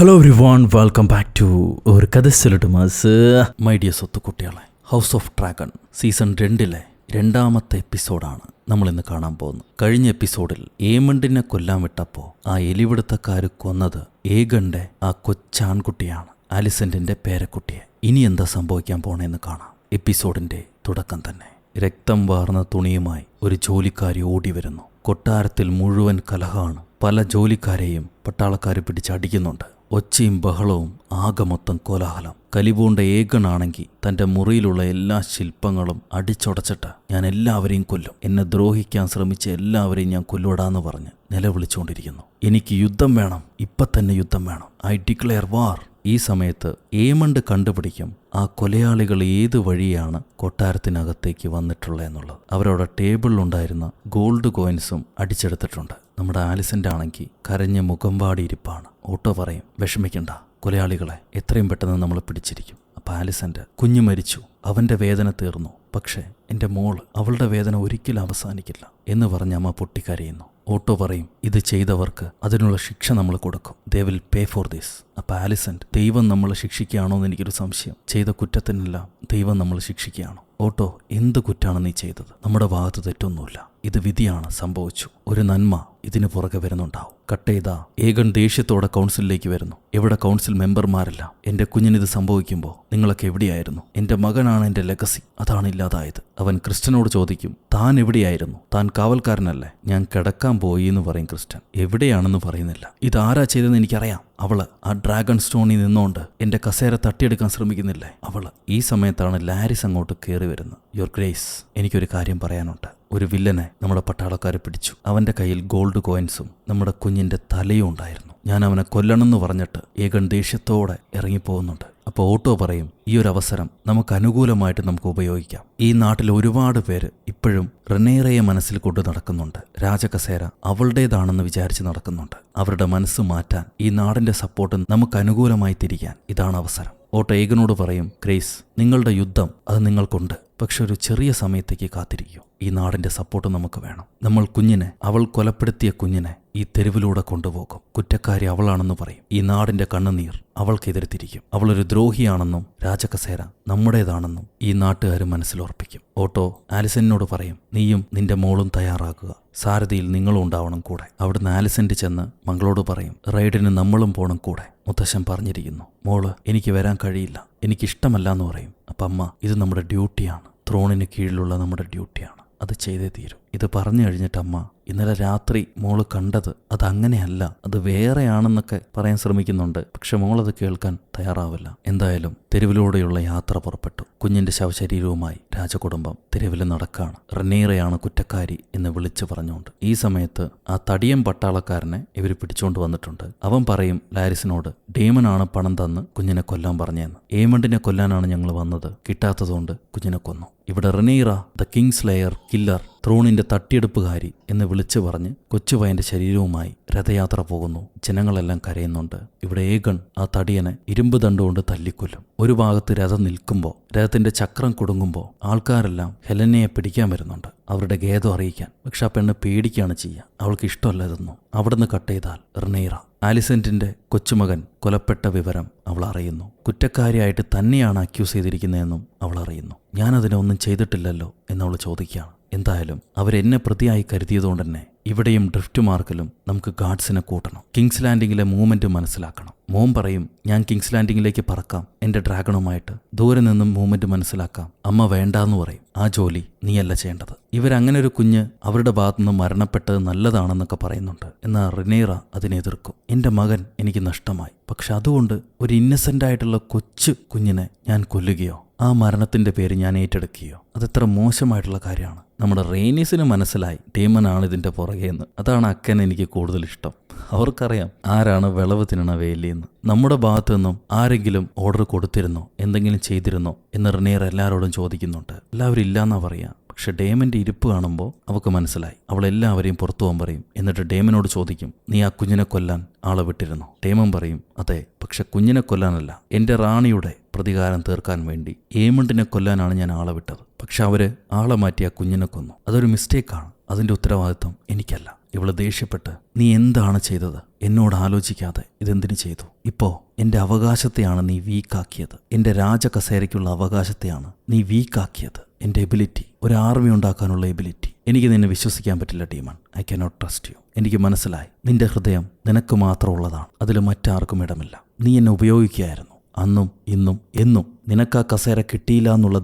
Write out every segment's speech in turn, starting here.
Hello everyone, welcome back to ഒരു കഥ സൊല്ലട്ട് മാസ്. മൈ ഡിയർ സ്വത്തുക്കുട്ടികളെ, ഹൗസ് ഓഫ് ഡ്രാഗൺ സീസൺ 2 രണ്ടാമത്തെ എപ്പിസോഡാണ് നമ്മളിന്ന് കാണാൻ പോകുന്നത്. കഴിഞ്ഞ എപ്പിസോഡിൽ ഏമണ്ടിനെ കൊല്ലാൻ വിട്ടപ്പോൾ ആ എലിവിടുത്തക്കാർ കൊന്നത് ഏഗന്റെ ആ കൊച്ചാൺകുട്ടിയാണ്, ആലിസന്റിന്റെ പേരക്കുട്ടിയെ. ഇനി എന്താ സംഭവിക്കാൻ പോണേന്ന് കാണാം. എപ്പിസോഡിന്റെ തുടക്കം തന്നെ രക്തം വാർന്ന തുണിയുമായി ഒരു ജോലിക്കാരി ഓടി വരുന്നു. കൊട്ടാരത്തിൽ മുഴുവൻ കലഹമാണ്. പല ജോലിക്കാരെയും പട്ടാളക്കാർ പിടിച്ചടിക്കുന്നുണ്ട്. ഒച്ചയും ബഹളവും, ആകെ മൊത്തം കോലാഹലം. കലിപൂണ്ട ഏഗനാണെങ്കിൽ തൻ്റെ മുറിയിലുള്ള എല്ലാ ശില്പങ്ങളും അടിച്ചുടച്ചിട്ട് ഞാൻ എല്ലാവരെയും കൊല്ലും, എന്നെ ദ്രോഹിക്കാൻ ശ്രമിച്ച എല്ലാവരെയും ഞാൻ കൊല്ലുവിടാന്ന് പറഞ്ഞ് നിലവിളിച്ചുകൊണ്ടിരിക്കുന്നു. എനിക്ക് യുദ്ധം വേണം, ഇപ്പം തന്നെ യുദ്ധം വേണം, ഐ ഡിക്ലെയർ വാർ. ഈ സമയത്ത് ഏമണ്ട് കണ്ടുപിടിക്കും ആ കൊലയാളികൾ ഏത് വഴിയാണ് കൊട്ടാരത്തിനകത്തേക്ക് വന്നിട്ടുള്ളതെന്നുള്ളത്. അവരവിടെ ടേബിളിലുണ്ടായിരുന്ന ഗോൾഡ് കോയിൻസും അടിച്ചെടുത്തിട്ടുണ്ട്. നമ്മുടെ ആലിസൻ്റെ ആണെങ്കിൽ കരഞ്ഞ് മുഖം വാടിയിരിപ്പാണ്. ഓട്ടോ പറയും, വിഷമിക്കണ്ട, കൊലയാളികളെ എത്രയും പെട്ടെന്ന് നമ്മൾ പിടിച്ചിരിക്കും. അപ്പം ആലിസൻ്റെ കുഞ്ഞ് മരിച്ചു, അവൻ്റെ വേദന തീർന്നു, പക്ഷേ എൻ്റെ മോള്, അവളുടെ വേദന ഒരിക്കലും അവസാനിക്കില്ല എന്ന് പറഞ്ഞ് അമ്മ പൊട്ടിക്കരയുന്നു. ഓട്ടോ പറയും, ഇത് ചെയ്തവർക്ക് അതിനുള്ള ശിക്ഷ നമ്മൾ കൊടുക്കും, they will pay for this. അപ്പം ആലിസന്റ്, ദൈവം നമ്മളെ ശിക്ഷിക്കുകയാണോ എന്ന് എനിക്കൊരു സംശയം. ചെയ്ത കുറ്റത്തിനെല്ലാം ദൈവം നമ്മൾ ശിക്ഷിക്കുകയാണോ? ഓട്ടോ, എന്ത് കുറ്റാണ് നീ ചെയ്തത്? നമ്മുടെ ഭാഗത്ത് തെറ്റൊന്നുമില്ല, ഇത് വിധിയാണ്, സംഭവിച്ചു. ഒരു നന്മ ഇതിന് പുറകെ വരുന്നുണ്ടാവും. കട്ട് ചെയ്താ ഏഗൻ ദേഷ്യത്തോടെ കൗൺസിലിലേക്ക് വരുന്നു. എവിടെ കൗൺസിൽ മെമ്പർമാരല്ല? എൻ്റെ കുഞ്ഞിനിത് സംഭവിക്കുമ്പോൾ നിങ്ങളൊക്കെ എവിടെയായിരുന്നു? എൻ്റെ മകനാണ് എൻ്റെ ലെഗസി, അതാണ് ഇല്ലാതായത്. അവൻ ക്രിസ്റ്റനോട് ചോദിക്കും, താൻ എവിടെയായിരുന്നു? താൻ കാവൽക്കാരനല്ലേ? ഞാൻ കിടക്കാൻ പോയി എന്ന് പറയും ക്രിസ്റ്റൻ. എവിടെയാണെന്ന് പറയുന്നില്ല. ഇതാരാ ചെയ്തതെന്ന് എനിക്കറിയാം. അവള് ആ ഡ്രാഗൺ സ്റ്റോണിൽ നിന്നോണ്ട് എൻ്റെ കസേര തട്ടിയെടുക്കാൻ ശ്രമിക്കുന്നില്ലേ അവള്. ഈ സമയത്താണ് ലാരിസ് അങ്ങോട്ട് കയറി വരുന്നത്. യുവർ ഗ്രേസ്, എനിക്കൊരു കാര്യം പറയാനുണ്ട്. ഒരു വില്ലനെ നമ്മുടെ പട്ടാളക്കാരെ പിടിച്ചു. അവൻ്റെ കയ്യിൽ ഗോൾഡ് കോയിൻസും നമ്മുടെ കുഞ്ഞിൻ്റെ തലയും ഉണ്ടായിരുന്നു. ഞാൻ അവനെ കൊല്ലണമെന്ന് പറഞ്ഞിട്ട് ഏകൻ ദേഷ്യത്തോടെ ഇറങ്ങിപ്പോകുന്നുണ്ട്. അപ്പോൾ ഓട്ടോ പറയും, ഈ ഒരു അവസരം നമുക്ക് അനുകൂലമായിട്ട് നമുക്ക് ഉപയോഗിക്കാം. ഈ നാട്ടിൽ ഒരുപാട് പേര് ഇപ്പോഴും റെനേറയെ മനസ്സിൽ കൊണ്ട് നടക്കുന്നുണ്ട്. രാജകസേര അവളുടേതാണെന്ന് വിചാരിച്ച് നടക്കുന്നുണ്ട്. അവരുടെ മനസ്സ് മാറ്റാൻ, ഈ നാടിൻ്റെ സപ്പോർട്ട് നമുക്ക് അനുകൂലമായി തിരിക്കാൻ ഇതാണ് അവസരം. ഓട്ടോ ഏഗനോട് പറയും, ഗ്രേസ്, നിങ്ങളുടെ യുദ്ധം അത് നിങ്ങൾക്കുണ്ട്, പക്ഷെ ഒരു ചെറിയ സമയത്തേക്ക് കാത്തിരിക്കൂ. ഈ നാടിൻ്റെ സപ്പോർട്ട് നമുക്ക് വേണം. നമ്മൾ കുഞ്ഞിനെ, അവൾ കൊലപ്പെടുത്തിയ കുഞ്ഞിനെ ഈ തെരുവിലൂടെ കൊണ്ടുപോകും. കുറ്റക്കാരി അവളാണെന്ന് പറയും. ഈ നാടിൻ്റെ കണ്ണുനീർ അവൾക്കെതിരെ തിരിക്കും. അവളൊരു ദ്രോഹിയാണെന്നും രാജകസേര നമ്മുടേതാണെന്നും ഈ നാട്ടുകാർ മനസ്സിലുറപ്പിക്കും. ഓട്ടോ ആലിസനോട് പറയും, നീയും നിന്റെ മോളും തയ്യാറാക്കുക, സാരഥിയിൽ നിങ്ങളും ഉണ്ടാവണം കൂടെ. അവിടുന്ന് ആലിസന്റ് ചെന്ന് മകളോട് പറയും, റൈഡിന് നമ്മളും പോണം കൂടെ. മുത്തശ്ശൻ പറഞ്ഞിരിക്കുന്നു, മോള് എനിക്ക് വരാൻ കഴിയില്ല, എനിക്കിഷ്ടമല്ല എന്ന് പറയും. അപ്പം അമ്മ, ഇത് നമ്മുടെ ഡ്യൂട്ടിയാണ്, ത്രോണിന് കീഴിലുള്ള നമ്മുടെ ഡ്യൂട്ടിയാണ്, അത് ചെയ്തേ തീരും. ഇത് പറഞ്ഞു കഴിഞ്ഞിട്ട് അമ്മ, ഇന്നലെ രാത്രി മോള് കണ്ടത് അതങ്ങനെയല്ല, അത് വേറെയാണെന്നൊക്കെ പറയാൻ ശ്രമിക്കുന്നുണ്ട്. പക്ഷെ മോളത് കേൾക്കാൻ തയ്യാറാവില്ല. എന്തായാലും തെരുവിലൂടെയുള്ള യാത്ര പുറപ്പെട്ടു. കുഞ്ഞിന്റെ ശവശരീരവുമായി രാജകുടുംബം തെരുവിൽ നടക്കാണ്. റെനീറയാണ് കുറ്റക്കാരി എന്ന് വിളിച്ചു പറഞ്ഞുകൊണ്ട്. ഈ സമയത്ത് ആ തടിയൻ പട്ടാളക്കാരനെ ഇവർ പിടിച്ചുകൊണ്ട് വന്നിട്ടുണ്ട്. അവൻ പറയും ലാരിസിനോട്, ഡേമനാണ് പണം തന്ന് കുഞ്ഞിനെ കൊല്ലാൻ പറഞ്ഞതെന്ന്. ഏമണ്ടിനെ കൊല്ലാനാണ് ഞങ്ങൾ വന്നത്, കിട്ടാത്തതുകൊണ്ട് കുഞ്ഞിനെ കൊന്നു. ഇവിടെ റെനീറ ദ കിങ്സ് ലെയർ കില്ലർ, ത്രോണിന്റെ തട്ടിയെടുപ്പുകാരി എന്ന് വിളിച്ചു പറഞ്ഞ് കൊച്ചുപയ്യന്റെ ശരീരവുമായി രഥയാത്ര പോകുന്നു. ജനങ്ങളെല്ലാം കരയുന്നുണ്ട്. ഇവിടെ ഏഗൺ ആ തടിയനെ ഇരുമ്പ് ദണ്ടുകൊണ്ട് തല്ലിക്കൊല്ലും. ഒരു ഭാഗത്ത് രഥം നിൽക്കുമ്പോൾ, രഥത്തിന്റെ ചക്രം കുടുങ്ങുമ്പോൾ ആൾക്കാരെല്ലാം ഹെലനയെ പിടിക്കാൻ വരുന്നുണ്ട്, അവരുടെ ഖേദം അറിയിക്കാൻ. പക്ഷെ ആ പെണ്ണ് പേടിക്കുകയാണ് ചെയ്യുക, അവൾക്ക് ഇഷ്ടമല്ല ഇതൊന്നും. അവിടുന്ന് കട്ട് ചെയ്താൽ റെനീറ, ആലിസന്റിന്റെ കൊച്ചുമകൻ കൊലപ്പെട്ട വിവരം അവൾ അറിയുന്നു. കുറ്റക്കാരിയായിട്ട് തന്നെയാണ് അക്യൂസ് ചെയ്തിരിക്കുന്നതെന്നും അവൾ അറിയുന്നു. ഞാനതിനെ ഒന്നും ചെയ്തിട്ടില്ലല്ലോ എന്നവൾ ചോദിക്കുകയാണ്. എന്തായാലും അവരെന്നെ പ്രതിയായി കരുതിയതുകൊണ്ട് തന്നെ ഇവിടെയും ഡ്രിഫ്റ്റ് മാർക്കിലും നമുക്ക് ഗാർഡ്സിനെ കൂട്ടണം. കിങ്സ് ലാൻഡിങ്ങിലെ മൂവ്മെന്റ് മനസ്സിലാക്കണം. മോൻ പറയും, ഞാൻ കിങ്സ് ലാൻഡിങ്ങിലേക്ക് പറക്കാം എൻ്റെ ഡ്രാഗണുമായിട്ട്, ദൂരെ നിന്നും മൂവ്മെന്റ് മനസ്സിലാക്കാം. അമ്മ വേണ്ടാന്ന് പറയും, ആ ജോലി നീയല്ല ചെയ്യേണ്ടത്. ഇവരങ്ങനെ ഒരു കുഞ്ഞ് അവരുടെ ഭാഗത്തുനിന്ന് മരണപ്പെട്ടത് നല്ലതാണെന്നൊക്കെ പറയുന്നുണ്ട്. എന്നാൽ റെനീറ അതിനെ എതിർക്കും. എൻ്റെ മകൻ എനിക്ക് നഷ്ടമായി, പക്ഷെ അതുകൊണ്ട് ഒരു ഇന്നസെന്റ് ആയിട്ടുള്ള കൊച്ചു കുഞ്ഞിനെ ഞാൻ കൊല്ലുകയോ ആ മരണത്തിന്റെ പേര് ഞാൻ ഏറ്റെടുക്കുകയോ, അതെത്ര മോശമായിട്ടുള്ള കാര്യമാണ്. നമ്മുടെ റെയ്നീസിന് മനസ്സിലായി ഡേമനാണ് ഇതിന്റെ പുറകെയെന്ന്. അതാണ് അക്കൻ എനിക്ക് കൂടുതൽ ഇഷ്ടം. അവർക്കറിയാം ആരാണ് വിളവ് തിന്നണ വേലിയെന്ന്. നമ്മുടെ ഭാഗത്തു നിന്നും ആരെങ്കിലും ഓർഡർ കൊടുത്തിരുന്നോ, എന്തെങ്കിലും ചെയ്തിരുന്നോ എന്ന് റെനീറ എല്ലാവരോടും ചോദിക്കുന്നുണ്ട്. എല്ലാവരും ഇല്ലാന്നാ പറയാ. പക്ഷെ ഡേമന്റെ ഇരിപ്പ് കാണുമ്പോൾ അവൾക്ക് മനസ്സിലായി. അവൾ എല്ലാവരെയും പുറത്തു പോകാൻ പറയും. എന്നിട്ട് ഡേമനോട് ചോദിക്കും, നീ ആ കുഞ്ഞിനെ കൊല്ലാൻ ആളെ വിട്ടിരുന്നോ? ഡേമൻ പറയും, അതെ, പക്ഷെ കുഞ്ഞിനെ കൊല്ലാനല്ല, എൻ്റെ റാണിയുടെ പ്രതികാരം തീർക്കാൻ വേണ്ടി ഏമണ്ടിനെ കൊല്ലാനാണ് ഞാൻ ആളെ വിട്ടത്. പക്ഷെ അവര് ആളെ മാറ്റി ആ കുഞ്ഞിനെ കൊന്നു. അതൊരു മിസ്റ്റേക്കാണ്, അതിൻ്റെ ഉത്തരവാദിത്വം എനിക്കല്ല. ഇവള് ദേഷ്യപ്പെട്ട്, നീ എന്താണ് ചെയ്തത്? എന്നോട് ആലോചിക്കാതെ ഇതെന്തിനു ചെയ്തു? ഇപ്പോ എന്റെ അവകാശത്തെയാണ് നീ വീക്കാക്കിയത്. എന്റെ രാജകസേരയ്ക്കുള്ള അവകാശത്തെയാണ് നീ വീക്കാക്കിയത്. എന്റെ എബിലിറ്റി, ഒരു ആർമി ഉണ്ടാക്കാനുള്ള എബിലിറ്റി. എനിക്ക് നിന്നെ വിശ്വസിക്കാൻ പറ്റില്ല demon. I cannot trust you. എനിക്ക് മനസ്സിലായി, നിന്റെ ഹൃദയം നിനക്ക് മാത്രമുള്ളതാണ്, അതിൽ മറ്റാർക്കും ഇടമില്ല. നീ എന്നെ ഉപയോഗിക്കുകയായിരുന്നു. അന്നും ഇന്നും എന്നും നിനക്ക് ആ കസേര കിട്ടിയില്ല എന്നുള്ള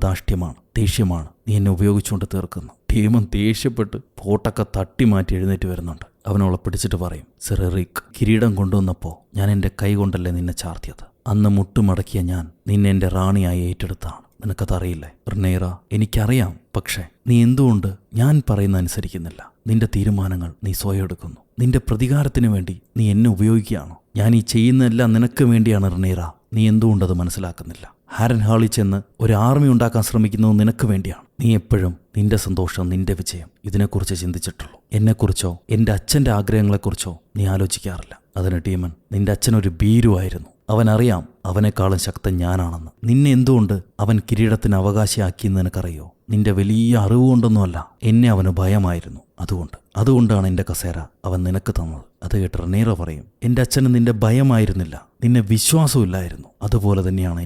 ദേഷ്യമാണ് നീ എന്നെ ഉപയോഗിച്ചുകൊണ്ട് തീർക്കുന്നു. ഡീമൺ ദേഷ്യപ്പെട്ട് പോട്ടൊക്കെ തട്ടി മാറ്റി എഴുന്നേറ്റ് വരുന്നുണ്ട്. അവനവളെ പിടിച്ചിട്ട് പറയും, സർ എറിക്, കിരീടം കൊണ്ടുവന്നപ്പോൾ ഞാൻ എൻ്റെ കൈ കൊണ്ടല്ലേ നിന്നെ ചാർത്തിയത്. അന്ന് മുട്ടുമടക്കിയ ഞാൻ നിന്നെ എൻ്റെ റാണിയായി ഏറ്റെടുത്താണ്. നിനക്കതറിയില്ലേ റിനേറ? എനിക്കറിയാം. പക്ഷേ നീ എന്തുകൊണ്ട് ഞാൻ പറയുന്ന അനുസരിക്കുന്നില്ല? നിന്റെ തീരുമാനങ്ങൾ നീ സ്വയം എടുക്കുന്നു. നിന്റെ പ്രതികാരത്തിന് വേണ്ടി നീ എന്നെ ഉപയോഗിക്കുകയാണോ? ഞാൻ ഈ ചെയ്യുന്നതെല്ലാം നിനക്ക് വേണ്ടിയാണ് റിനേറ. നീ എന്തുകൊണ്ടത് മനസ്സിലാക്കുന്നില്ല? ഹാരൻ ഹാളിൽ ചെന്ന് ഒരു ആർമി ഉണ്ടാക്കാൻ ശ്രമിക്കുന്നത് നിനക്ക് വേണ്ടിയാണ്. നീ എപ്പോഴും നിന്റെ സന്തോഷം, നിന്റെ വിജയം, ഇതിനെക്കുറിച്ച് ചിന്തിച്ചിട്ടുള്ളൂ. എന്നെക്കുറിച്ചോ എൻ്റെ അച്ഛൻ്റെ ആഗ്രഹങ്ങളെക്കുറിച്ചോ നീ ആലോചിക്കാറില്ല. അതിന് ഡീമൺ, നിന്റെ അച്ഛനൊരു ഭീരുവായിരുന്നു. അവനറിയാം അവനേക്കാളും ശക്തൻ ഞാനാണെന്ന്. നിന്നെ എന്തുകൊണ്ട് അവൻ കിരീടത്തിന് അവകാശിയാക്കിയെന്ന് നിനക്കറിയോ? നിന്റെ വലിയ അറിവുകൊണ്ടൊന്നുമല്ല, എന്നെ അവന് ഭയമായിരുന്നു. അതുകൊണ്ടാണ് എൻ്റെ കസേര അവൻ നിനക്ക് തന്നത്. അത് കേട്ട് റിനേറ പറയും, എൻ്റെ അച്ഛന് നിന്റെ ഭയമായിരുന്നില്ല, നിന്നെ വിശ്വാസമില്ലായിരുന്നു. അതുപോലെ തന്നെയാണ്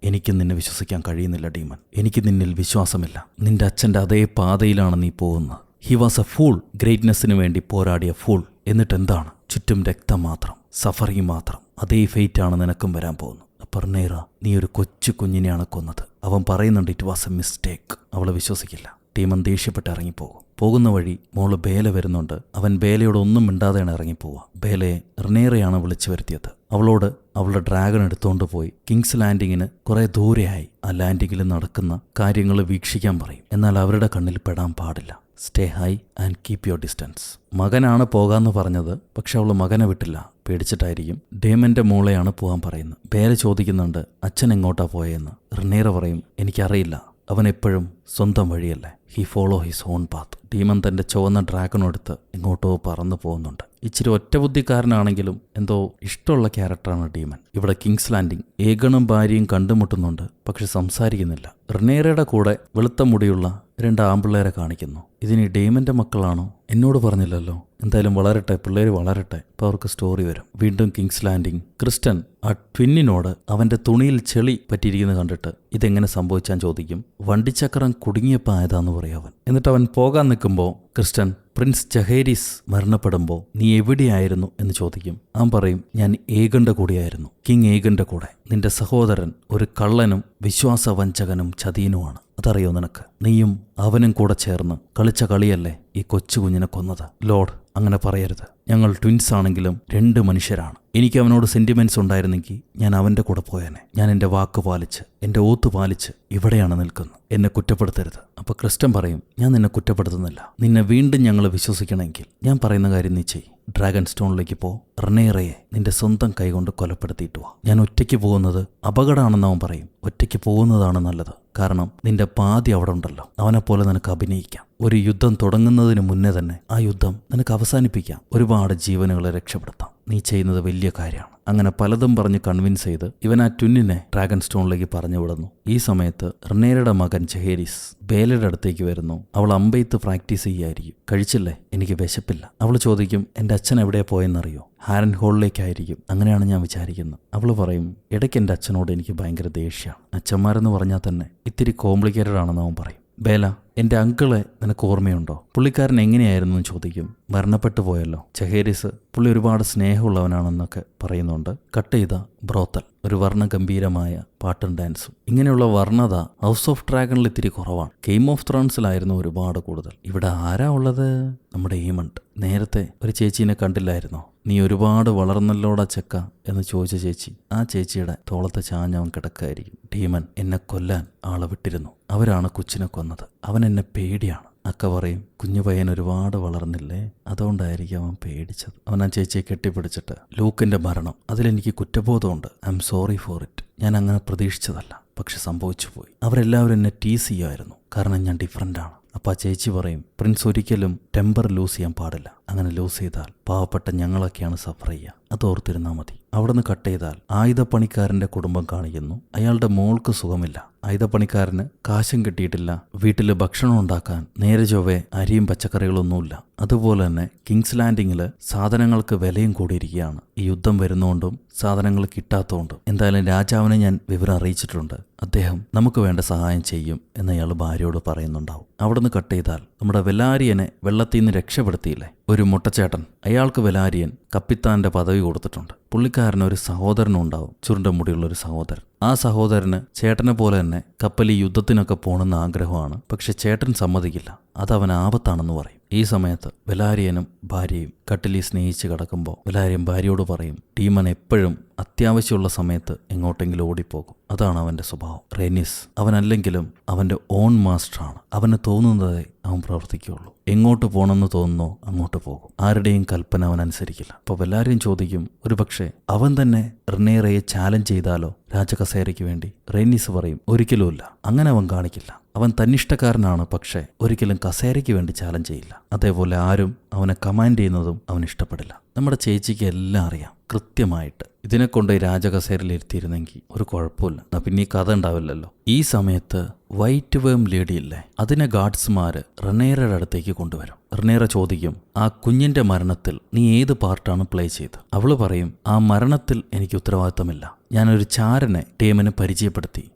എനിക്കും നിന്നെ വിശ്വസിക്കാൻ കഴിയുന്നില്ല ഡീമൺ. എനിക്ക് നിന്നിൽ വിശ്വാസമില്ല. നിന്റെ അച്ഛൻ്റെ അതേ പാതയിലാണ് നീ പോകുന്നത്. He was a fool. ഗ്രേറ്റ്നെസ്സിന് വേണ്ടി പോരാടിയ ഫൂൾ. എന്നിട്ടെന്താണ്? ചുറ്റും രക്തം മാത്രം, സഫറിങ് മാത്രം. അതേ ഫെയ്റ്റാണ് നിനക്കും വരാൻ പോകുന്നത്. റിനേറ, നീ ഒരു കൊച്ചു കുഞ്ഞിനെയാണ് കൊന്നത്. അവൻ പറയുന്നുണ്ട് ഇറ്റ് വാസ് എ മിസ്റ്റേക്ക്. അവളെ വിശ്വസിക്കില്ല. ഡീമൺ ദേഷ്യപ്പെട്ട് ഇറങ്ങിപ്പോകും. പോകുന്ന വഴി മോള് ബേല വരുന്നുണ്ട്. അവൻ ബേലയോട് ഒന്നും മിണ്ടാതെയാണ് ഇറങ്ങിപ്പോവുക. ബേലയെ റിനേറയാണ് വിളിച്ചു വരുത്തിയത്. അവളോട് അവളുടെ ഡ്രാഗൺ എടുത്തുകൊണ്ട് പോയി കിങ്സ് ലാൻഡിങ്ങിന് കുറെ ദൂരെയായി ആ ലാൻഡിങ്ങിൽ നടക്കുന്ന കാര്യങ്ങൾ വീക്ഷിക്കാൻ പറയും. എന്നാൽ അവരുടെ കണ്ണിൽ പെടാൻ പാടില്ല. Stay high and keep your distance. മകനാണ് പോകാമെന്ന് പറഞ്ഞത്, പക്ഷെ അവൾ മകനെ വിട്ടില്ല. പേടിച്ചിട്ടായിരിക്കും. ഡേമന്റെ മോളെയാണ് പോകാൻ പറയുന്നത്. ബേല ചോദിക്കുന്നുണ്ട് അച്ഛൻ എങ്ങോട്ടാ പോയെന്ന്. റിനേറ പറയും, എനിക്കറിയില്ല. അവൻ എപ്പോഴും സ്വന്തം വഴിയല്ലേ. He follow his own path. Daemon തന്റെ ചുവന്ന ഡ്രാഗണെടുത്ത് എങ്ങോട്ടോ പറന്നു പോകുന്നുണ്ട്. ഇച്ചിരി ഒറ്റബുദ്ധിക്കാരനാണെങ്കിലും എന്തോ ഇഷ്ടമുള്ള ക്യാരക്ടറാണ് ഡീമൺ. ഇവിടെ കിങ്സ് ലാൻഡിങ് ഏഗണും ഭാര്യയും കണ്ടുമുട്ടുന്നുണ്ട്, പക്ഷെ സംസാരിക്കുന്നില്ല. റിനേറയുടെ കൂടെ വെളുത്ത മുടിയുള്ള 2 ആമ്പിള്ളേരെ കാണിക്കുന്നു. ഇതിനി ഡേമന്റെ മക്കളാണോ? എന്നോട് പറഞ്ഞില്ലല്ലോ. എന്തായാലും വളരട്ടെ, പിള്ളേര് വളരട്ടെ. ഇപ്പോൾ അവർക്ക് സ്റ്റോറി വരും. വീണ്ടും കിങ്സ് ലാൻഡിങ്. ക്രിസ്റ്റൻ ആ ട്വിന്നിനോട് അവന്റെ തുണിയിൽ ചെളി പറ്റിയിരിക്കുന്നത് കണ്ടിട്ട് ഇതെങ്ങനെ സംഭവിച്ചാൻ ചോദിക്കും. വണ്ടിച്ചക്രം കുടുങ്ങിയപ്പോൾ ആയതാന്ന് പറയും അവൻ. എന്നിട്ട് അവൻ പോകാൻ നിൽക്കുമ്പോൾ ക്രിസ്റ്റൻ പ്രിൻസ് ജഹേരിസ് മരണപ്പെടുമ്പോൾ നീ എവിടെയായിരുന്നു എന്ന് ചോദിക്കും. അവൻ പറയും, ഞാൻ ഏഗന്റെ കൂടെയായിരുന്നു, കിങ് ഏഗന്റെ കൂടെ. നിന്റെ സഹോദരൻ ഒരു കള്ളനും വിശ്വാസവഞ്ചകനും ചതിയനുമാണ്. അതറിയോ നിനക്ക്? നീയും അവനും കൂടെ ചേർന്ന് കളിച്ച കളിയല്ലേ ഈ കൊച്ചു കുഞ്ഞിനെ കൊന്നത്. ലോർഡ്, അങ്ങനെ പറയരുത്. ഞങ്ങൾ ട്വിൻസ് ആണെങ്കിലും 2 മനുഷ്യരാണ്. എനിക്ക് അവനോട് സെന്റിമെന്റ്സ് ഉണ്ടായിരുന്നെങ്കിൽ ഞാൻ അവന്റെ കൂടെ പോയേനെ. ഞാൻ എൻ്റെ വാക്ക് പാലിച്ച്, എൻ്റെ ഓത്ത് പാലിച്ച് ഇവിടെയാണ് നിൽക്കുന്നത്. എന്നെ കുറ്റപ്പെടുത്തരുത്. അപ്പോൾ ക്രിസ്റ്റൻ പറയും, ഞാൻ നിന്നെ കുറ്റപ്പെടുത്തുന്നില്ല. നിന്നെ വീണ്ടും ഞങ്ങൾ വിശ്വസിക്കണമെങ്കിൽ ഞാൻ പറയുന്ന കാര്യം നീ ചെയ്യും. ഡ്രാഗൺ സ്റ്റോണിലേക്ക് പോ. റിനേറയെ നിന്റെ സ്വന്തം കൈകൊണ്ട് കൊലപ്പെടുത്തിയിട്ട് വാ. ഞാൻ ഒറ്റയ്ക്ക് പോകുന്നത് അപകടമാണെന്ന് അവൻ പറയും. ഒറ്റയ്ക്ക് പോകുന്നതാണ് നല്ലത്. കാരണം നിന്റെ പാതി അവിടെ ഉണ്ടല്ലോ. അവനെപ്പോലെ നിനക്ക് അഭിനയിക്കാം. ഒരു യുദ്ധം തുടങ്ങുന്നതിന് മുന്നേ തന്നെ ആ യുദ്ധം നിനക്ക് അവസാനിപ്പിക്കാം. ഒരുപാട് ജീവനുകളെ രക്ഷപ്പെടുത്താം. നീ ചെയ്യുന്നത് വലിയ കാര്യമാണ്. അങ്ങനെ പലതും പറഞ്ഞ് കൺവിൻസ് ചെയ്ത് ഇവൻ ആ ട്വിന്നിനെ ഡ്രാഗൺ സ്റ്റോണിലേക്ക് പറഞ്ഞു വിടുന്നു. ഈ സമയത്ത് റിനേറയുടെ മകൻ ജഹേരിസ് ബേലയുടെ അടുത്തേക്ക് വരുന്നു. അവൾ അമ്പെയ്ത്ത് പ്രാക്ടീസ് ചെയ്യായിരിക്കും. കഴിച്ചില്ലേ? എനിക്ക് വിശപ്പില്ല. അവൾ ചോദിക്കും, എൻ്റെ അച്ഛൻ എവിടെയാ പോയെന്നറിയോ? ഹാരൻ ഹോളിലേക്കായിരിക്കും. അങ്ങനെയാണ് ഞാൻ വിചാരിക്കുന്നത്. അവൾ പറയും, ഇടയ്ക്ക് എൻ്റെ അച്ഛനോട് എനിക്ക് ഭയങ്കര ദേഷ്യമാണ്. അച്ഛന്മാരെന്ന് പറഞ്ഞാൽ തന്നെ ഇത്തിരി കോംപ്ലിക്കേറ്റഡ് ആണെന്ന് അവൻ പറയും. ബേല, എൻ്റെ അങ്കിളെ നിനക്ക് ഓർമ്മയുണ്ടോ? പുള്ളിക്കാരൻ എങ്ങനെയായിരുന്നു എന്ന് ചോദിക്കും. മരണപ്പെട്ടു പോയല്ലോ. ജഹേരിസ് പുള്ളി ഒരുപാട് സ്നേഹമുള്ളവനാണെന്നൊക്കെ പറയുന്നുണ്ട്. കട്ട് ചെയ്ത ബ്രോത്തൽ, ഒരു വർണ്ണഗംഭീരമായ പാട്ടും ഡാൻസും. ഇങ്ങനെയുള്ള വർണ്ണത ഹൗസ് ഓഫ് ഡ്രാഗണിൽ ഇത്തിരി കുറവാണ്. ഗെയിം ഓഫ് ത്രോൺസിലായിരുന്നു ഒരുപാട് കൂടുതൽ. ഇവിടെ ആരാ ഉള്ളത്? നമ്മുടെ ഈമണ്ട്. നേരത്തെ ഒരു ചേച്ചീനെ കണ്ടില്ലായിരുന്നോ? നീ ഒരുപാട് വളർന്നല്ലോടാ ചെക്ക എന്ന് ചോദിച്ച ചേച്ചി. ആ ചേച്ചിയുടെ തോളത്തെ ചാഞ്ഞവൻ കിടക്കായിരിക്കും. ഡീമൺ എന്നെ കൊല്ലാൻ ആളെ വിട്ടിരുന്നു. അവരാണ് കൊച്ചിനെ കൊന്നത്. അവൻ എന്നെ പേടിയാണ്. അക്ക പറയും, കുഞ്ഞു പയ്യൻ ഒരുപാട് വളർന്നില്ലേ, അതുകൊണ്ടായിരിക്കും അവൻ പേടിച്ചത്. അവൻ ആ ചേച്ചിയെ കെട്ടിപ്പിടിച്ചിട്ട്, ലൂക്കിന്റെ മരണം, അതിലെനിക്ക് കുറ്റബോധമുണ്ട്. I'm sorry for it. ഞാൻ അങ്ങനെ പ്രതീക്ഷിച്ചതല്ല, പക്ഷെ സംഭവിച്ചു പോയി. അവരെല്ലാവരും എന്നെ ടീസ് ചെയ്യുമായിരുന്നു, കാരണം ഞാൻ ഡിഫറൻ്റ് ആണ്. അപ്പം ആ ചേച്ചി പറയും, പ്രിൻസ് ഒരിക്കലും ടെമ്പർ ലൂസ് ചെയ്യാൻ പാടില്ല. അങ്ങനെ ലൂസ് ചെയ്താൽ പാവപ്പെട്ട ഞങ്ങളൊക്കെയാണ് സഫർ ചെയ്യുക. അതോർത്തിരുന്നാൽ മതി. അവിടുന്ന് കട്ട് ചെയ്താൽ ആയുധപ്പണിക്കാരന്റെ കുടുംബം കാണിക്കുന്നു. അയാളുടെ മോൾക്ക് സുഖമില്ല. ആയുധപ്പണിക്കാരന് കാശും കിട്ടിയിട്ടില്ല. വീട്ടിൽ ഭക്ഷണം ഉണ്ടാക്കാൻ നേരെ ചൊവ്വേ അരിയും പച്ചക്കറികളൊന്നുമില്ല. അതുപോലെ തന്നെ കിങ്സ് ലാൻഡിങ്ങിൽ സാധനങ്ങൾക്ക് വിലയും കൂടിയിരിക്കുകയാണ്. ഈ യുദ്ധം വരുന്നോണ്ടും സാധനങ്ങൾ കിട്ടാത്തതുകൊണ്ടും. എന്തായാലും രാജാവിനെ ഞാൻ വിവരം അറിയിച്ചിട്ടുണ്ട്. അദ്ദേഹം നമുക്ക് വേണ്ട സഹായം ചെയ്യും എന്ന് അയാൾ ഭാര്യയോട് പറയുന്നുണ്ടാവും. അവിടുന്ന് കട്ട് ചെയ്താൽ നമ്മുടെ വെലാരിയനെ വെള്ളത്തിൽ നിന്ന് രക്ഷപ്പെടുത്തിയില്ലേ ഒരു മുട്ടച്ചേട്ടൻ, അയാൾക്ക് വെലാരിയൻ കപ്പിത്താന്റെ പദവി കൊടുത്തിട്ടുണ്ട്. പുള്ളിക്കാരന് ഒരു സഹോദരനും ഉണ്ടാവും, ചുരുണ്ട മുടിയുള്ള ഒരു സഹോദരൻ. ആ സഹോദരന് ചേട്ടനെ പോലെ തന്നെ കപ്പലിൽ യുദ്ധത്തിനൊക്കെ പോകണമെന്ന് ആഗ്രഹമാണ്. പക്ഷെ ചേട്ടൻ സമ്മതിക്കില്ല, അതവൻ ആപത്താണെന്ന് പറയും. ഈ സമയത്ത് വെലാരിയനും ഭാര്യയും കട്ടിലിൽ സ്നേഹിച്ച് കിടക്കുമ്പോൾ വെലാരിയൻ ഭാര്യയോട് പറയും, ടീമൻ എപ്പോഴും അത്യാവശ്യമുള്ള സമയത്ത് എങ്ങോട്ടെങ്കിലും ഓടിപ്പോകും. അതാണ് അവന്റെ സ്വഭാവം. റെനിസ് അവനല്ലെങ്കിലും അവന്റെ ഓൺ മാസ്റ്ററാണ്. അവന് തോന്നുന്നതേ അവൻ പ്രവർത്തിക്കുകയുള്ളൂ. എങ്ങോട്ട് പോകണമെന്ന് തോന്നുന്നോ അങ്ങോട്ട് പോകും. ആരുടെയും കൽപ്പന അവൻ അനുസരിക്കില്ല. അപ്പോൾ എല്ലാവരും ചോദിക്കും, ഒരു പക്ഷേ അവൻ തന്നെ റിനേറയെ ചാലഞ്ച് ചെയ്താലോ രാജകസേരയ്ക്ക് വേണ്ടി? റെനീസ് പറയും, ഒരിക്കലുമില്ല, അങ്ങനെ അവൻ കാണിക്കില്ല. അവൻ തന്നിഷ്ടക്കാരനാണ്, പക്ഷേ ഒരിക്കലും കസേരയ്ക്ക് വേണ്ടി ചാലഞ്ച് ചെയ്യില്ല. അതേപോലെ ആരും അവനെ കമാൻഡ് ചെയ്യുന്നതും അവൻ ഇഷ്ടപ്പെടില്ല. നമ്മുടെ ചേച്ചിക്ക് എല്ലാം അറിയാം കൃത്യമായിട്ട്. ഇതിനെ കൊണ്ട് രാജകസേരയിൽ ഇരുത്തിയിരുന്നെങ്കിൽ ഒരു കുഴപ്പമില്ല, എന്നാ പിന്നെ ഈ കഥ ഉണ്ടാവില്ലല്ലോ. ഈ സമയത്ത് വൈറ്റ് വേം ലേഡിയില്ലേ, അതിനെ ഗാർഡ്സ്മാര് റിനേറയുടെ അടുത്തേക്ക് കൊണ്ടുവരും. റിനേറ ചോദിക്കും, ആ കുഞ്ഞിന്റെ മരണത്തിൽ നീ ഏത് പാർട്ടാണ് പ്ലേ ചെയ്ത്? അവള് പറയും, ആ മരണത്തിൽ എനിക്ക് ഉത്തരവാദിത്തമില്ല. ഞാനൊരു ചാരനെ ടീമിന് പരിചയപ്പെടുത്തി,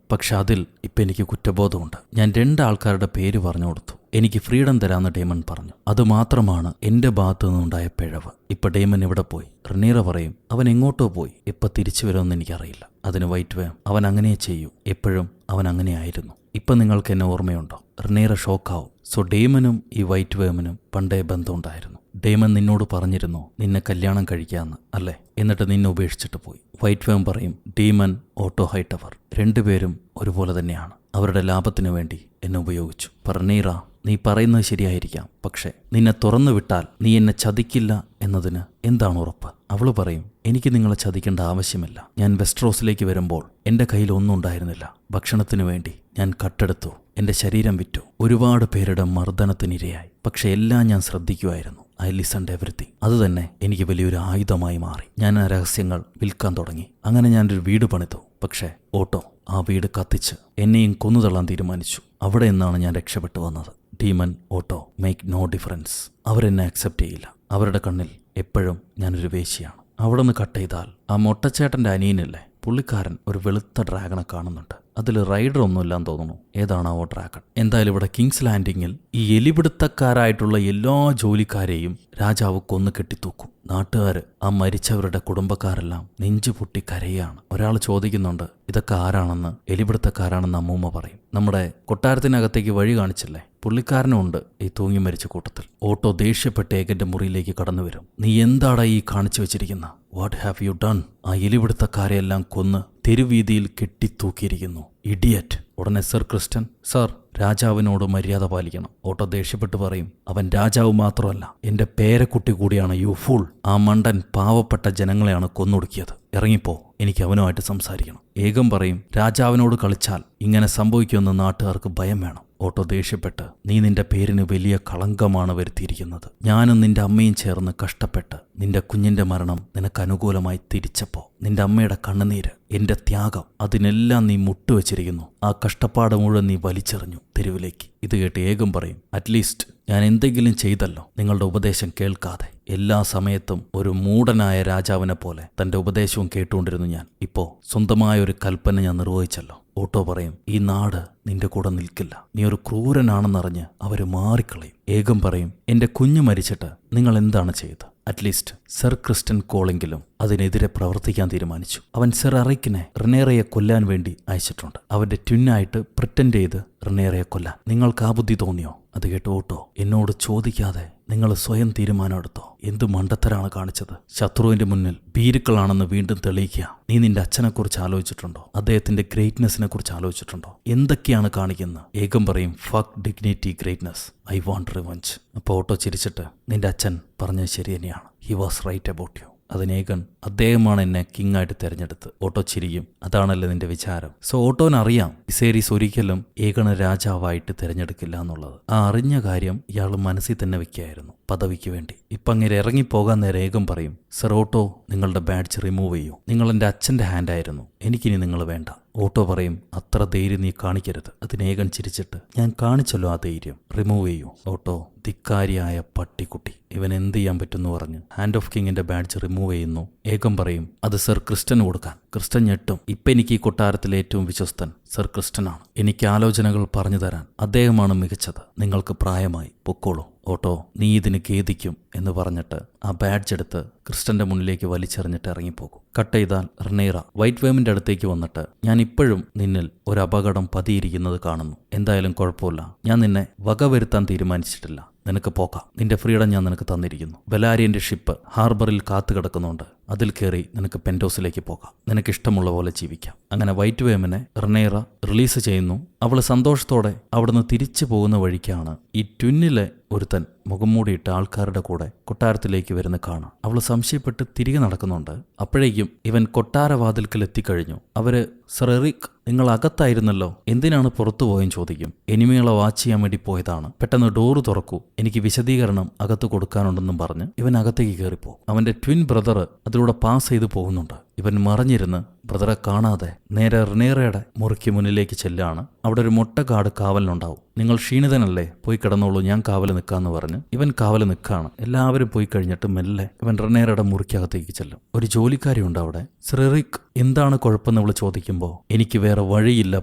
പക്ഷെ അതിൽ ഇപ്പം എനിക്ക് കുറ്റബോധമുണ്ട്. ഞാൻ 2 ആൾക്കാരുടെ പേര് പറഞ്ഞു കൊടുത്തു. എനിക്ക് ഫ്രീഡം തരാമെന്ന് ഡേമൻ പറഞ്ഞു. അതുമാത്രമാണ് എന്റെ ഭാഗത്തു നിന്നുണ്ടായ പിഴവ്. ഇപ്പൊ ഡേമൻ ഇവിടെ പോയി. റിനീറ പറയും, അവൻ എങ്ങോട്ടോ പോയി, ഇപ്പൊ തിരിച്ചു വരുമെന്ന് എനിക്കറിയില്ല. അതിന് വൈറ്റ് വേം, അവൻ അങ്ങനെ ചെയ്യൂ, എപ്പോഴും അവൻ അങ്ങനെയായിരുന്നു. ഇപ്പൊ നിങ്ങൾക്ക് എന്നെ ഓർമ്മയുണ്ടോ? റിനീറ ഷോക്കാവും. സോ ഡേമനും ഈ വൈറ്റ് വേമിനും പണ്ടേ ബന്ധമുണ്ടായിരുന്നു. ഡേമൻ നിന്നോട് പറഞ്ഞിരുന്നു നിന്നെ കല്യാണം കഴിക്കാമെന്ന്, അല്ലേ? എന്നിട്ട് നിന്നെ ഉപേക്ഷിച്ചിട്ട് പോയി. വൈറ്റ് വേം പറയും, ഡീമൻ, ഓട്ടോ ഹൈറ്റവർ രണ്ടുപേരും ഒരുപോലെ തന്നെയാണ്. അവരുടെ ലാഭത്തിനു വേണ്ടി എന്നെ ഉപയോഗിച്ചു. പറഞ്ഞീറ, നീ പറയുന്നത് ശരിയായിരിക്കാം, പക്ഷേ നിന്നെ തുറന്നു വിട്ടാൽ നീ എന്നെ ചതിക്കില്ല എന്നതിന് എന്താണ് ഉറപ്പ്? അവള് പറയും, എനിക്ക് നിങ്ങളെ ചതിക്കേണ്ട ആവശ്യമില്ല. ഞാൻ വെസ്റ്റ്രോസിലേക്ക് വരുമ്പോൾ എൻ്റെ കയ്യിൽ ഒന്നും ഉണ്ടായിരുന്നില്ല. ഭക്ഷണത്തിനു വേണ്ടി ഞാൻ കട്ടെടുത്തു, എൻ്റെ ശരീരം വിറ്റു, ഒരുപാട് പേരുടെ മർദ്ദനത്തിനിരയായി. പക്ഷെ എല്ലാം ഞാൻ ശ്രദ്ധിക്കുമായിരുന്നു. I listened everything. അത് തന്നെ എനിക്ക് വലിയൊരു ആയുധമായി മാറി. ഞാൻ ആ രഹസ്യങ്ങൾ വിൽക്കാൻ തുടങ്ങി. അങ്ങനെ ഞാനൊരു വീട് പണിതു. പക്ഷേ ഓട്ടോ ആ വീട് കത്തിച്ച് എന്നെയും കൊന്നുതള്ളാൻ തീരുമാനിച്ചു. അവിടെ നിന്നാണ് ഞാൻ രക്ഷപ്പെട്ടു വന്നത്. Demon, auto make no difference. അവരെന്നെ അക്സെപ്റ്റ് ചെയ്യില്ല. അവരുടെ കണ്ണിൽ എപ്പോഴും ഞാനൊരു വേശ്യയാണ്. അവിടെ നിന്ന് കട്ട് ചെയ്താൽ ആ മൊട്ടച്ചേട്ടൻ്റെ അനിയനില്ലേ, പുള്ളിക്കാരൻ ഒരു വെളുത്ത ഡ്രാഗണെ കാണുന്നുണ്ട്. അതിൽ റൈഡർ ഒന്നുമില്ലാന്ന് തോന്നുന്നു. ഏതാണാവോ ഡ്രാഗൺ? എന്തായാലും ഇവിടെ കിങ്സ് ലാൻഡിങ്ങിൽ ഈ എലിപിടുത്തക്കാരായിട്ടുള്ള എല്ലാ ജോലിക്കാരെയും രാജാവ് കൊന്നു കെട്ടിത്തൂക്കും. നാട്ടുകാർ, ആ മരിച്ചവരുടെ കുടുംബക്കാരെല്ലാം നെഞ്ചു പൊട്ടി കരയാണ്. ഒരാൾ ചോദിക്കുന്നുണ്ട്, ഇതൊക്കെ ആരാണെന്ന്. എലിപിടുത്തക്കാരാണെന്ന് അമ്മൂമ്മ പറയും. നമ്മുടെ കൊട്ടാരത്തിനകത്തേക്ക് വഴി കാണിച്ചില്ലേ, പുള്ളിക്കാരനുണ്ട് ഈ തൂങ്ങി മരിച്ച കൂട്ടത്തിൽ. ഓട്ടോ ദേഷ്യപ്പെട്ട് ഏകന്റെ മുറിയിലേക്ക് കടന്നു വരും. നീ എന്താടാ ഈ കാണിച്ചു വെച്ചിരിക്കുന്ന? What have you done? ആ എലിപിടുത്തക്കാരെയെല്ലാം കൊന്ന് തെരുവീതിയിൽ കെട്ടിത്തൂക്കിയിരിക്കുന്നു. ഇഡിയറ്റ്. ഉടനെ സർ ക്രിസ്റ്റൻ, സർ, രാജാവിനോട് മര്യാദ പാലിക്കണം. ഓട്ടോ ദേഷ്യപ്പെട്ട് പറയും, അവൻ രാജാവ് മാത്രമല്ല, എന്റെ പേരക്കുട്ടി കൂടിയാണ്. You fool. ആ മണ്ടൻ പാവപ്പെട്ട ജനങ്ങളെയാണ് കൊന്നൊടുക്കിയത്. ഇറങ്ങിപ്പോ, എനിക്ക് അവനുമായിട്ട് സംസാരിക്കണം. ഏകം പറയും, രാജാവിനോട് കളിച്ചാൽ ഇങ്ങനെ സംഭവിക്കുമെന്ന് നാട്ടുകാർക്ക് ഭയം വേണം. ഓട്ടോ ദേഷ്യപ്പെട്ട്, നീ നിന്റെ പേരിന് വലിയ കളങ്കമാണ് വരുത്തിയിരിക്കുന്നത്. ഞാനും നിന്റെ അമ്മയും ചേർന്ന് കഷ്ടപ്പെട്ട് നിന്റെ കുഞ്ഞിന്റെ മരണം നിനക്ക് അനുകൂലമായി തിരിച്ചപ്പോ നിന്റെ അമ്മയുടെ കണ്ണുനീര്, എന്റെ ത്യാഗം, അതിനെല്ലാം നീ മുട്ടുവെച്ചിരിക്കുന്നു. ആ കഷ്ടപ്പാട് മുഴുവൻ നീ വലിച്ചെറിഞ്ഞു തെരുവിലേക്ക്. ഇത് കേട്ട് ഏകം പറയും, അറ്റ്ലീസ്റ്റ് ഞാൻ എന്തെങ്കിലും ചെയ്തല്ലോ. നിങ്ങളുടെ ഉപദേശം കേൾക്കാതെ എല്ലാ സമയത്തും ഒരു മൂഢനായ രാജാവിനെ പോലെ തന്റെ ഉപദേശവും കേട്ടുകൊണ്ടിരുന്നു ഞാൻ. ഇപ്പോ സ്വന്തമായ ഒരു കൽപ്പന ഞാൻ നിർവഹിച്ചല്ലോ. ഓട്ടോ പറയും, ഈ നാട് നിന്റെ കൂടെ നിൽക്കില്ല. നീ ഒരു ക്രൂരനാണെന്നറിഞ്ഞ് അവര് മാറിക്കളയും. ഏകം പറയും, എന്റെ കുഞ്ഞ് മരിച്ചിട്ട് നിങ്ങൾ എന്താണ് ചെയ്തത്? അറ്റ്ലീസ്റ്റ് സർ ക്രിസ്റ്റൻ കോളെങ്കിലും അതിനെതിരെ പ്രവർത്തിക്കാൻ തീരുമാനിച്ചു. അവൻ സർ അറൈക്കിനെ റിനേറയെ കൊല്ലാൻ വേണ്ടി അയച്ചിട്ടുണ്ട്. അവന്റെ ട്വിന്നായിട്ട് പ്രിറ്റൻഡ് ചെയ്ത് റിനേറയെ കൊല്ലാൻ. നിങ്ങൾക്ക് ആ ബുദ്ധി തോന്നിയോ? അത് കേട്ട് ഓട്ടോ, എന്നോട് ചോദിക്കാതെ നിങ്ങൾ സ്വയം തീരുമാനമെടുത്തോ? എന്ത് മണ്ടത്തരാണ് കാണിച്ചത്? ശത്രുവിന്റെ മുന്നിൽ ഭീരുക്കളാണെന്ന് വീണ്ടും തെളിയിക്കുക. നീ നിന്റെ അച്ഛനെക്കുറിച്ച് ആലോചിച്ചിട്ടുണ്ടോ? അദ്ദേഹത്തിന്റെ ഗ്രേറ്റ്നെസ്സിനെ കുറിച്ച് ആലോചിച്ചിട്ടുണ്ടോ? എന്തൊക്കെയാണ് കാണിക്കുന്നത്? ഏകം പറയും, fuck dignity, greatness, I want revenge. അപ്പോൾ ഓട്ടോ ചിരിച്ചിട്ട്, നിന്റെ അച്ഛൻ പറഞ്ഞത് ശരി തന്നെയാണ്. He was right about you. അതിനേകൻ, അദ്ദേഹമാണ് എന്നെ കിങ് ആയിട്ട് തിരഞ്ഞെടുത്ത്. ഓട്ടോ ചിരിക്കും, അതാണല്ലോ നിന്റെ വിചാരം. സോ ഓട്ടോനറിയാം വിസേരീസ് ഒരിക്കലും ഏകനെ രാജാവായിട്ട് തിരഞ്ഞെടുക്കില്ല എന്നുള്ളത്. ആ അറിഞ്ഞ കാര്യം ഇയാൾ മനസ്സിൽ തന്നെ വെക്കുകയായിരുന്നു. പദവിക്ക് വേണ്ടി. ഇപ്പം അങ്ങനെ ഇറങ്ങിപ്പോകാൻ നേരം ഏകം പറയും, സർ ഓട്ടോ നിങ്ങളുടെ ബാഡ്ജ് റിമൂവ് ചെയ്യൂ, നിങ്ങൾ എൻ്റെ അച്ഛൻ്റെ ഹാൻഡായിരുന്നു, എനിക്കിനി നിങ്ങൾ വേണ്ട. ഓട്ടോ പറയും, അത്ര ധൈര്യം നീ കാണിക്കരുത്. അതിനേകം ചിരിച്ചിട്ട്, ഞാൻ കാണിച്ചല്ലോ ആ ധൈര്യം, റിമൂവ് ചെയ്യൂ. ഓട്ടോ, ധിക്കാരിയായ പട്ടിക്കുട്ടി, ഇവൻ എന്ത് ചെയ്യാൻ പറ്റുമെന്ന് പറഞ്ഞ് ഹാൻഡ് ഓഫ് കിങ്ങിന്റെ ബാഡ്ജ് റിമൂവ് ചെയ്യുന്നു. ഏകം പറയും, അത് സർ ക്രിസ്റ്റന് കൊടുക്കാൻ. ക്രിസ്റ്റൻ ഞെട്ടും. ഇപ്പം എനിക്ക് ഈ കൊട്ടാരത്തിലെ ഏറ്റവും വിശ്വസ്തൻ സർ ക്രിസ്റ്റനാണ്. എനിക്ക് ആലോചനകൾ പറഞ്ഞു തരാൻ അദ്ദേഹമാണ് മികച്ചത്. നിങ്ങൾക്ക് പ്രായമായി, പൊക്കോളൂ. ഓട്ടോ, നീ ഇതിന് ഖേദിക്കും എന്ന് പറഞ്ഞിട്ട് ആ ബാഡ്ജ് എടുത്ത് ക്രിസ്റ്റന്റെ മുന്നിലേക്ക് വലിച്ചെറിഞ്ഞിട്ട് ഇറങ്ങിപ്പോകും. കട്ട് ചെയ്താൽ റെനേറ വൈറ്റ് വേമിന്റെ അടുത്തേക്ക് വന്നിട്ട്, ഞാൻ ഇപ്പോഴും നിന്നിൽ ഒരു അപകടം പതിയിരിക്കുന്നത് കാണുന്നു. എന്തായാലും കുഴപ്പമില്ല, ഞാൻ നിന്നെ വകവരുത്താൻ തീരുമാനിച്ചിട്ടില്ല. നിനക്ക് പോകാം. നിന്റെ ഫ്രീഡം ഞാൻ നിനക്ക് തന്നിരിക്കുന്നു. ബെലാരിയന്റെ ഷിപ്പ് ഹാർബറിൽ കാത്തു കിടക്കുന്നുണ്ട്. അതിൽ കയറി നിനക്ക് പെൻറ്റോസിലേക്ക് പോകാം. നിനക്ക് ഇഷ്ടമുള്ള പോലെ ജീവിക്കാം. അങ്ങനെ വൈറ്റ് വേമിനെ റെനേറ റിലീസ് ചെയ്യുന്നു. അവൾ സന്തോഷത്തോടെ അവിടുന്ന് തിരിച്ചു പോകുന്ന വഴിക്കാണ് ഈ ട്വിന്നിലെ ഒരുത്തൻ മുഖം മൂടിയിട്ട ആൾക്കാരുടെ കൂടെ കൊട്ടാരത്തിലേക്ക് വരുന്ന കാണാം. അവൾ സംശയപ്പെട്ട് തിരികെ നടക്കുന്നുണ്ട്. അപ്പോഴേക്കും ഇവൻ കൊട്ടാരവാതിൽക്കൽ എത്തിക്കഴിഞ്ഞു. അവര്, സർ എറിക്, നിങ്ങൾ അകത്തായിരുന്നല്ലോ, എന്തിനാണ് പുറത്തു പോയെന്ന് ചോദിക്കും. എനിമികളെ വാച്ച് ചെയ്യാൻ വേണ്ടി പോയതാണ്. പെട്ടെന്ന് ഡോറ് തുറക്കൂ, എനിക്ക് വിശദീകരണം അകത്ത് കൊടുക്കാനുണ്ടെന്നും പറഞ്ഞ് ഇവൻ അകത്തേക്ക് കയറിപ്പോകും. അവന്റെ ട്വിൻ ബ്രദർ അതിലൂടെ പാസ് ചെയ്ത് പോകുന്നുണ്ട്. ഇവൻ മറിഞ്ഞിരുന്ന് ബ്രദറെ കാണാതെ നേരെ റെനേറയുടെ മുറിക്ക് മുന്നിലേക്ക് ചെല്ലാണ്. അവിടെ ഒരു മൊട്ടക്കാട് കാവലിനുണ്ടാവും. നിങ്ങൾ ക്ഷീണിതനല്ലേ, പോയി കിടന്നോളൂ, ഞാൻ കാവൽ നിൽക്കാന്ന് പറഞ്ഞ് ഇവൻ കാവൽ നിൽക്കാണ്. എല്ലാവരും പോയി കഴിഞ്ഞിട്ട് മെല്ലെ ഇവൻ റെനേറയുടെ മുറിക്കകത്തേക്ക് ചെല്ലും. ഒരു ജോലിക്കാരി ഉണ്ട് അവിടെ. സർ എറിക്, എന്താണ് കുഴപ്പമെന്ന് അവൾ ചോദിക്കുമ്പോൾ, എനിക്ക് വേറെ വഴിയില്ല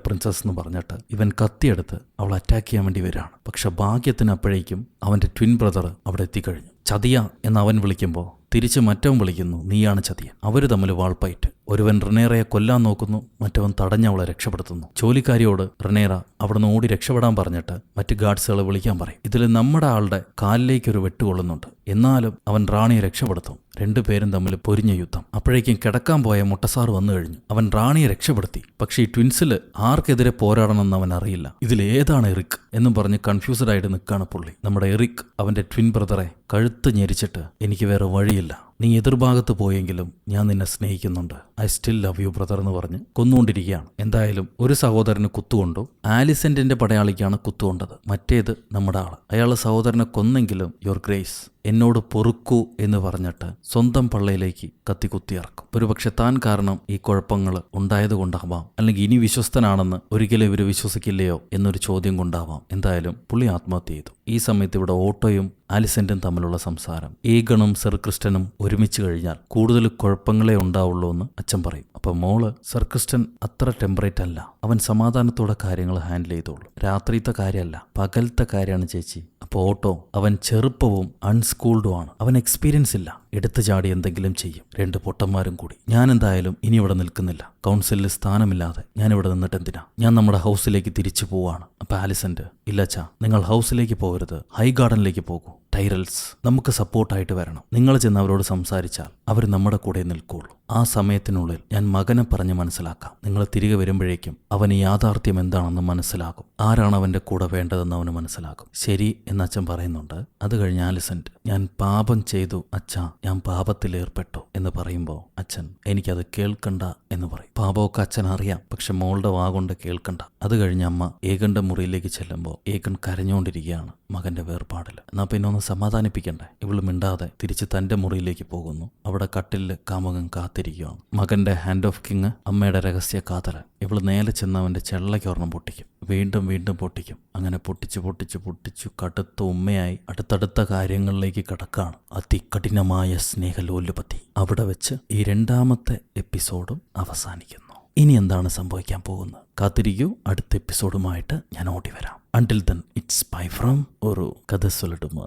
പ്രിൻസസ് എന്ന് പറഞ്ഞിട്ട് ഇവൻ കത്തിയെടുത്ത് അവൾ അറ്റാക്ക് ചെയ്യാൻ വേണ്ടി വരികയാണ്. പക്ഷെ ഭാഗ്യത്തിന് അപ്പോഴേക്കും അവന്റെ ട്വിൻ ബ്രദർ അവിടെ എത്തിക്കഴിഞ്ഞു. ചതിയ എന്ന് അവൻ വിളിക്കുമ്പോൾ തിരിച്ച് മറ്റവൻ വിളിക്കുന്നു, നീയാണ് ചതിയ. അവര് തമ്മിൽ വാൾപ്പയറ്റ്. ഒരുവൻ റെനേറയെ കൊല്ലാൻ നോക്കുന്നു, മറ്റവൻ തടഞ്ഞവളെ രക്ഷപ്പെടുത്തുന്നു. ജോലിക്കാരിയോട് റെനേറ അവിടുന്ന് ഓടി രക്ഷപ്പെടാൻ പറഞ്ഞിട്ട് മറ്റ് ഗാർഡ്സുകളെ വിളിക്കാൻ പറയും. ഇതിൽ നമ്മുടെ ആളുടെ കാലിലേക്കൊരു വെട്ടുകൊള്ളുന്നുണ്ട്. എന്നാലും അവൻ റാണിയെ രക്ഷപ്പെടുത്തും. രണ്ടുപേരും തമ്മിൽ പൊരിഞ്ഞ യുദ്ധം. അപ്പോഴേക്കും കിടക്കാൻ പോയ മുട്ടസാർ വന്നു കഴിഞ്ഞു. അവൻ റാണിയെ രക്ഷപ്പെടുത്തി. പക്ഷേ ഈ ട്വിൻസില് ആർക്കെതിരെ പോരാടണമെന്ന് അവൻ അറിയില്ല. ഇതിലേതാണ് എറിക് എന്നും പറഞ്ഞ് കൺഫ്യൂസ്ഡ് ആയിട്ട് നിൽക്കാണ് പുള്ളി. നമ്മുടെ എറിക് അവന്റെ ട്വിൻ ബ്രദറെ കഴുത്ത് ഞെരിച്ചിട്ട്, എനിക്ക് വേറെ വഴിയില്ല, നീ എതിർഭാഗത്ത് പോയെങ്കിലും ഞാൻ നിന്നെ സ്നേഹിക്കുന്നുണ്ട്, I still love you brother എന്ന് പറഞ്ഞ് കൊന്നുകൊണ്ടിരിക്കുകയാണ്. എന്തായാലും ഒരു സഹോദരന് കുത്തുകൊണ്ടു. ആലിസെന്റിന്റെ പടയാളിക്കാണ് കുത്തുകൊണ്ടത്. മറ്റേത് നമ്മുടെ ആള്. അയാൾ സഹോദരനെ കൊന്നെങ്കിലും യുവർ ഗ്രേസ്, എന്നോട് പൊറുക്കൂ എന്ന് പറഞ്ഞിട്ട് സ്വന്തം പള്ളയിലേക്ക് കത്തി കുത്തിയിറക്കും. ഒരുപക്ഷെ താൻ കാരണം ഈ കുഴപ്പങ്ങൾ ഉണ്ടായതുകൊണ്ടാവാം, അല്ലെങ്കിൽ ഇനി വിശ്വസ്തനാണെന്ന് ഒരിക്കലും ഇവർ വിശ്വസിക്കില്ലയോ എന്നൊരു ചോദ്യം കൊണ്ടാവാം. എന്തായാലും പുള്ളി ആത്മഹത്യ ചെയ്തു. ഈ സമയത്ത് ഇവിടെ ഓട്ടോയും ആലിസെന്റും തമ്മിലുള്ള സംസാരം. ഏഗണും സർ ക്രിസ്റ്റനും ഒരുമിച്ച് കഴിഞ്ഞാൽ കൂടുതൽ കുഴപ്പങ്ങളെ ഉണ്ടാവുള്ളൂ എന്ന് അച്ഛൻ പറയും. അപ്പൊ മോള്, സർ ക്രിസ്റ്റൻ അത്ര ടെമ്പറേറ്റ് അല്ല, അവൻ സമാധാനത്തോടെ കാര്യങ്ങൾ ഹാൻഡിൽ ചെയ്തോളൂ, രാത്രിത്തെ കാര്യമല്ല പകലത്തെ കാര്യമാണ് ചേച്ചി. അപ്പോൾ ഓട്ടോ, അവൻ ചെറുപ്പവും അൺസ്കൂൾഡുമാണ്, അവൻ എക്സ്പീരിയൻസ് ഇല്ല, എടുത്തു ചാടി എന്തെങ്കിലും ചെയ്യും. രണ്ട് പൊട്ടന്മാരും കൂടി. ഞാൻ എന്തായാലും ഇനി ഇവിടെ നിൽക്കുന്നില്ല, കൗൺസിലിൽ സ്ഥാനമില്ലാതെ ഞാൻ ഇവിടെ നിന്നിട്ട് എന്തിനാ, ഞാൻ നമ്മുടെ ഹൗസിലേക്ക് തിരിച്ചു പോവാണ്. അപ്പൊ ആലിസന്റ്, ഇല്ലച്ചാ, നിങ്ങൾ ഹൗസിലേക്ക് പോകരുത്, ഹൈ ഗാർഡനിലേക്ക് പോകൂ. ടൈറൽസ് നമുക്ക് സപ്പോർട്ടായിട്ട് വരണം. നിങ്ങൾ ചെന്ന് അവരോട് സംസാരിച്ചാൽ അവർ നമ്മുടെ കൂടെ നിൽക്കുള്ളൂ. ആ സമയത്തിനുള്ളിൽ ഞാൻ മകനെ പറഞ്ഞ് മനസ്സിലാക്കാം. നിങ്ങൾ തിരികെ വരുമ്പോഴേക്കും അവന് യാഥാർത്ഥ്യം എന്താണെന്ന് മനസ്സിലാകും. ആരാണ് അവന്റെ കൂടെ വേണ്ടതെന്ന് അവന് മനസ്സിലാകും. ശരി എന്ന് അച്ഛൻ പറയുന്നുണ്ട്. അത് കഴിഞ്ഞ് ആലിസന്റ്, ഞാൻ പാപം ചെയ്തു അച്ഛാ, ഞാൻ പാപത്തിലേർപ്പെട്ടു എന്ന് പറയുമ്പോൾ അച്ഛൻ, എനിക്കത് കേൾക്കണ്ട എന്ന് പറയും. പാപമൊക്കെ അച്ഛൻ അറിയാം, പക്ഷെ മോളുടെ വാഗൊണ്ട് കേൾക്കണ്ട. അത് കഴിഞ്ഞ് അമ്മ ഏകന്റെ മുറിയിലേക്ക് ചെല്ലുമ്പോൾ ഏകൻ കരഞ്ഞുകൊണ്ടിരിക്കുകയാണ് മകന്റെ വേർപാടിൽ. എന്നാ പിന്നെ ഒന്ന് സമാധാനിപ്പിക്കണ്ടേ. ഇവള് മിണ്ടാതെ തിരിച്ച് തന്റെ മുറിയിലേക്ക് പോകുന്നു. അവിടെ കട്ടിലിൽ കാമുകൻ കാത്തിരിക്കുകയാണ്. മകന്റെ ഹാൻഡ് ഓഫ് കിങ്, അമ്മയുടെ രഹസ്യ കാതലൻ. ഇവള് നേരെ ചെന്ന് അവന്റെ ചെള്ളയ്ക്കൊരെണ്ണം പൊട്ടിക്കും. വീണ്ടും വീണ്ടും പൊട്ടിക്കും. അങ്ങനെ പൊട്ടിച്ചു കടുത്ത ഉമ്മയായി അടുത്തടുത്ത കാര്യങ്ങളിലേക്ക് കടക്കാണ്. അതികഠിനമായ സ്നേഹലോലുപതി. അവിടെ വെച്ച് ഈ രണ്ടാമത്തെ എപ്പിസോഡും അവസാനിക്കുന്നു. ഇനി എന്താണ് സംഭവിക്കാൻ പോകുന്നത്? കാത്തിരിക്കൂ. അടുത്ത എപ്പിസോഡുമായിട്ട് ഞാൻ ഓടി വരാം. Until then, it's bye from ഒരു കഥ സൊല്ലട്ടുമാ.